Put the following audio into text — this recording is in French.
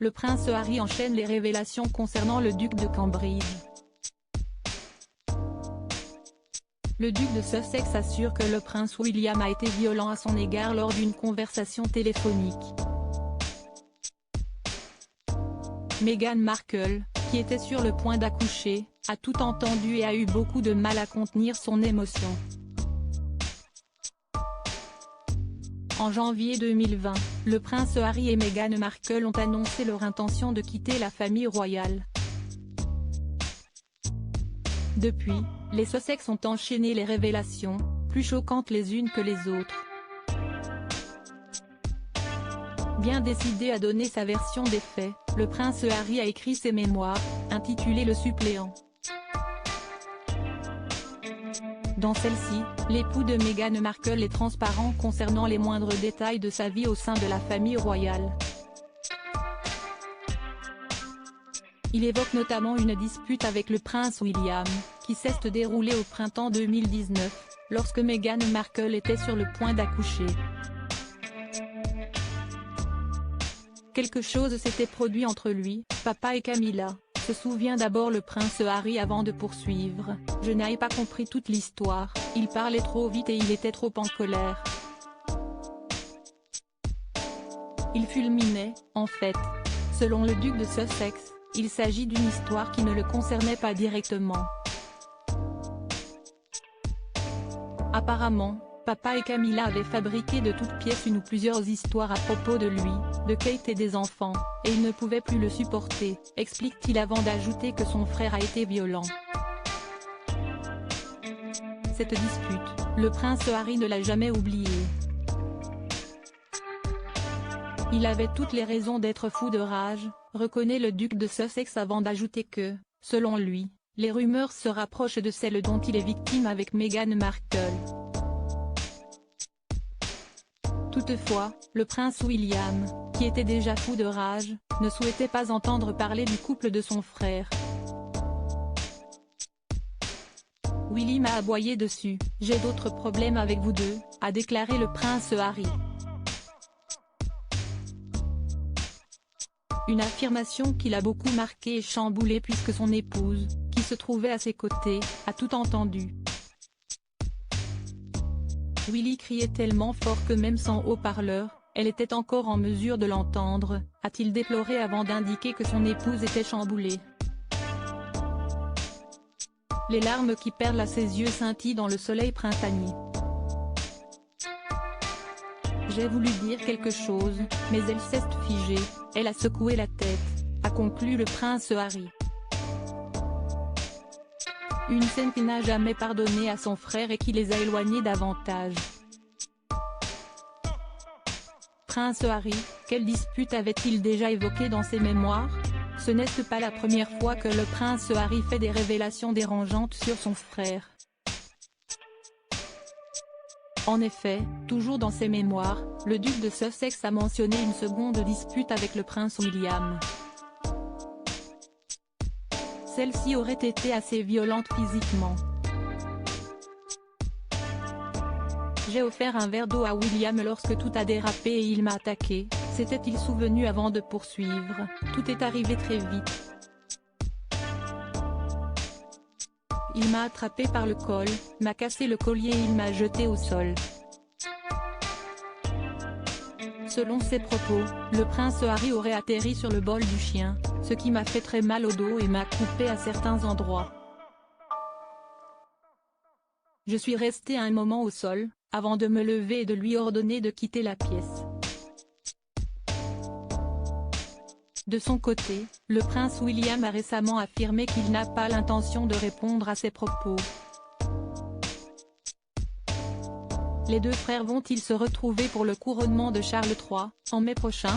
le prince Harry enchaîne les révélations concernant le duc de Cambridge. Le duc de Sussex assure que le prince William a été violent à son égard lors d'une conversation téléphonique. Meghan Markle, qui était sur le point d'accoucher, a tout entendu et a eu beaucoup de mal à contenir son émotion. En janvier 2020, le prince Harry et Meghan Markle ont annoncé leur intention de quitter la famille royale. Depuis, les Sussex ont enchaîné les révélations, plus choquantes les unes que les autres. Bien décidé à donner sa version des faits, le prince Harry a écrit ses mémoires, intitulées Le Suppléant. Dans celle-ci, l'époux de Meghan Markle est transparent concernant les moindres détails de sa vie au sein de la famille royale. Il évoque notamment une dispute avec le prince William, qui s'est déroulée au printemps 2019, lorsque Meghan Markle était sur le point d'accoucher. Quelque chose s'était produit entre lui, papa et Camilla, se souvient d'abord le prince Harry avant de poursuivre. Je n'avais pas compris toute l'histoire, il parlait trop vite et il était trop en colère. Il fulminait, en fait. Selon le duc de Sussex, il s'agit d'une histoire qui ne le concernait pas directement. Apparemment, papa et Camilla avaient fabriqué de toutes pièces une ou plusieurs histoires à propos de lui, de Kate et des enfants, et il ne pouvait plus le supporter, explique-t-il avant d'ajouter que son frère a été violent. Cette dispute, le prince Harry ne l'a jamais oubliée. Il avait toutes les raisons d'être fou de rage, reconnaît le duc de Sussex avant d'ajouter que, selon lui, les rumeurs se rapprochent de celles dont il est victime avec Meghan Markle. Toutefois, le prince William, qui était déjà fou de rage, ne souhaitait pas entendre parler du couple de son frère. Willy m'a aboyé dessus, j'ai d'autres problèmes avec vous deux, a déclaré le prince Harry. Une affirmation qui l'a beaucoup marqué et chamboulé puisque son épouse, qui se trouvait à ses côtés, a tout entendu. Willy criait tellement fort que même sans haut-parleur, elle était encore en mesure de l'entendre, a-t-il déploré avant d'indiquer que son épouse était chamboulée. Les larmes qui perlent à ses yeux scintillent dans le soleil printanier. J'ai voulu dire quelque chose, mais elle s'est figée, elle a secoué la tête, a conclu le prince Harry. Une scène qu'il n'a jamais pardonné à son frère et qui les a éloignés davantage. Prince Harry, quelle dispute avait-il déjà évoquée dans ses mémoires? Ce n'est pas la première fois que le prince Harry fait des révélations dérangeantes sur son frère. En effet, toujours dans ses mémoires, le duc de Sussex a mentionné une seconde dispute avec le prince William. Celle-ci aurait été assez violente physiquement. J'ai offert un verre d'eau à William lorsque tout a dérapé et il m'a attaqué, s'était-il souvenu avant de poursuivre, tout est arrivé très vite. Il m'a attrapé par le col, m'a cassé le collier et il m'a jeté au sol. Selon ses propos, le prince Harry aurait atterri sur le bol du chien, ce qui m'a fait très mal au dos et m'a coupé à certains endroits. Je suis resté un moment au sol, avant de me lever et de lui ordonner de quitter la pièce. De son côté, le prince William a récemment affirmé qu'il n'a pas l'intention de répondre à ces propos. Les deux frères vont-ils se retrouver pour le couronnement de Charles III, en mai prochain?